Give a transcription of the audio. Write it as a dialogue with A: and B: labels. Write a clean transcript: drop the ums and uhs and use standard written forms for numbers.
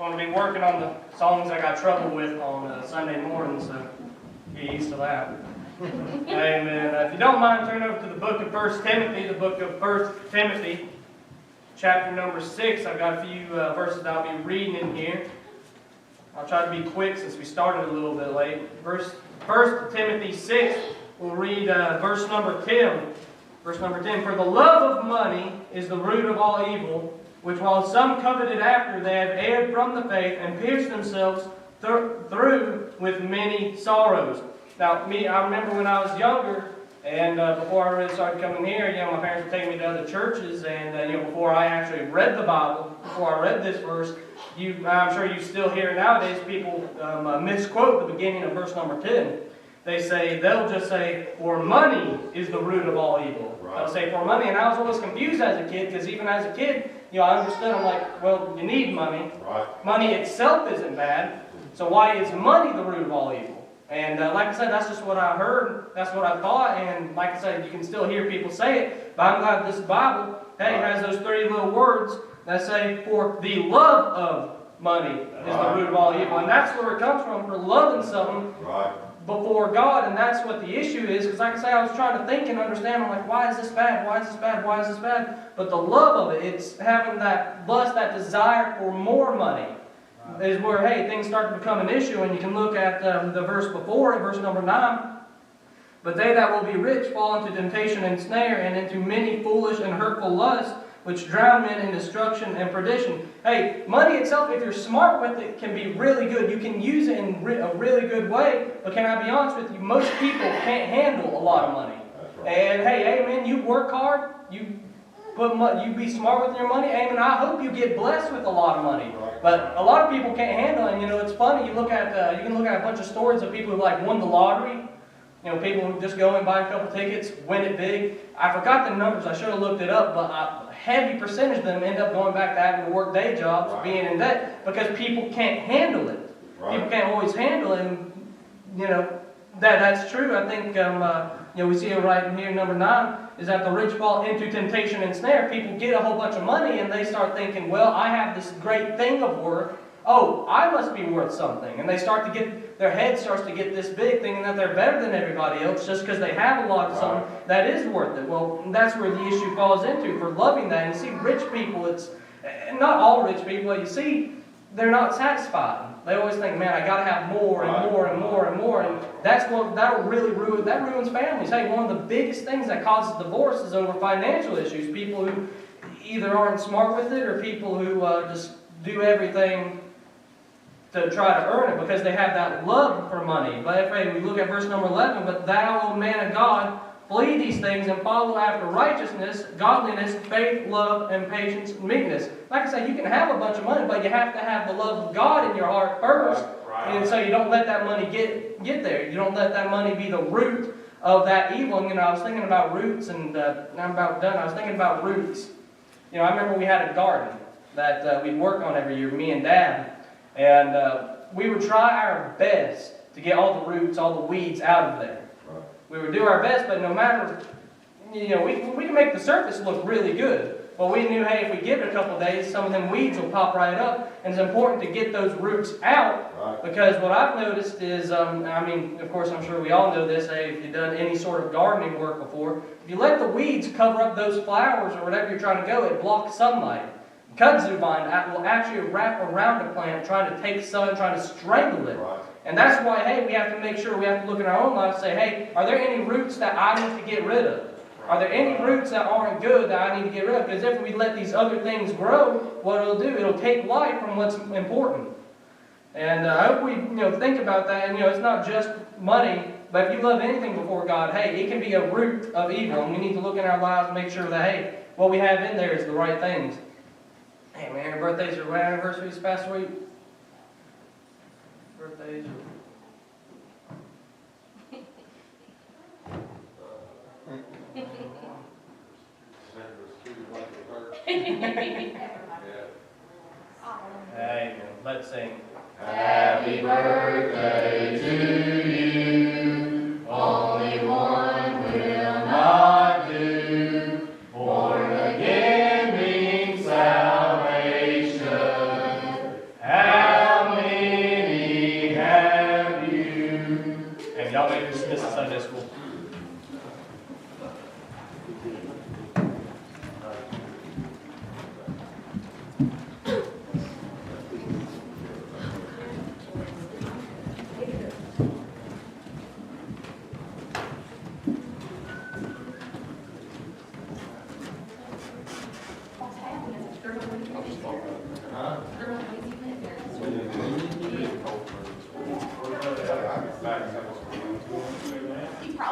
A: going to be working on the songs I got trouble with on Sunday morning, so get used to that. Amen. If you don't mind, turn over to the book of 1 Timothy, the book of 1 Timothy, chapter number 6. I've got a few verses that I'll be reading in here. I'll try to be quick since we started a little bit late. 1 Timothy 6, we'll read verse number 10. Verse number 10, "For the love of money is the root of all evil, which while some coveted after, they have erred from the faith and pierced themselves through with many sorrows." Now, I remember when I was younger, and before I really started coming here, my parents would take me to other churches, and before I actually read the Bible, before I read this verse, I'm sure you still hear nowadays people misquote the beginning of verse number 10. They'll just say, "For money is the root of all evil." Right. They'll say, "For money," and I was always confused as a kid, because even as a kid, I understood. I'm like, well, you need money. Right. Money itself isn't bad, so why is money the root of all evil? And like I said, that's just what I heard. That's what I thought. And like I said, you can still hear people say it. But I'm glad this Bible, has those 3 little words that say, "For the love of money is the root of all evil." And that's where it comes from, for loving something before God. And that's what the issue is. Because like I say, I was trying to think and understand. I'm like, why is this bad? Why is this bad? Why is this bad? But the love of it, it's having that lust, that desire for more money, is where, things start to become an issue. And you can look at the verse before, verse number 9. "But they that will be rich fall into temptation and snare, and into many foolish and hurtful lusts, which drown men in destruction and perdition." Money itself, if you're smart with it, can be really good. You can use it in a really good way. But can I be honest with you? Most people can't handle a lot of money. Right. And amen, you work hard. You be smart with your money. Amen. I hope you get blessed with a lot of money. But a lot of people can't handle it. And it's funny. You can look at a bunch of stories of people who won the lottery. People who just go and buy a couple tickets, win it big. I forgot the numbers. I should have looked it up, but a heavy percentage of them end up going back to having to work day jobs, being in debt, because people can't handle it. Right. People can't always handle it, and that's true. I think we see it right in here, number 9, is that the rich fall into temptation and snare. People get a whole bunch of money, and they start thinking, well, I have this great thing of worth. Oh, I must be worth something. And their head starts to get this big, thinking that they're better than everybody else just because they have a lot of something that is worth it. Well, that's where the issue falls into, for loving that. And you see, rich people, it's not all rich people, but you see, they're not satisfied. They always think, man, I got to have more and more and more and more. And that'll really ruins families. One of the biggest things that causes divorce is over financial issues. People who either aren't smart with it, or people who just do everything to try to earn it because they have that love for money. But if we look at verse number 11, "But thou, O man of God, flee these things and follow after righteousness, godliness, faith, love, and patience, and meekness." Like I said, you can have a bunch of money, but you have to have the love of God in your heart first. And so you don't let that money get there. You don't let that money be the root of that evil. And I was thinking about roots, and I'm about done. I was thinking about roots. I remember we had a garden that we'd work on every year, me and Dad. And we would try our best to get all the roots, all the weeds out of there. Right. We would do our best, but no matter, we can make the surface look really good. But we knew, if we give it a couple of days, some of them weeds will pop right up. And it's important to get those roots out. Right. Because what I've noticed is, of course, I'm sure we all know this, if you've done any sort of gardening work before, if you let the weeds cover up those flowers or whatever you're trying to go, it blocks sunlight. Kudzu vine will actually wrap around the plant, trying to take sun, trying to strangle it. Right. And that's why, we have to make sure, we have to look in our own lives and say, are there any roots that I need to get rid of? Are there any roots that aren't good that I need to get rid of? Because if we let these other things grow, what it'll do, it'll take life from what's important. And I hope we think about that. And it's not just money, but if you love anything before God, it can be a root of evil. And we need to look in our lives and make sure that, what we have in there is the right things. Hey man, birthdays or anniversaries past week? Birthdays Hey, let's sing.
B: Happy birthday to you. Only one will not do. Born again means salvation.
A: Sunday school.
B: Back.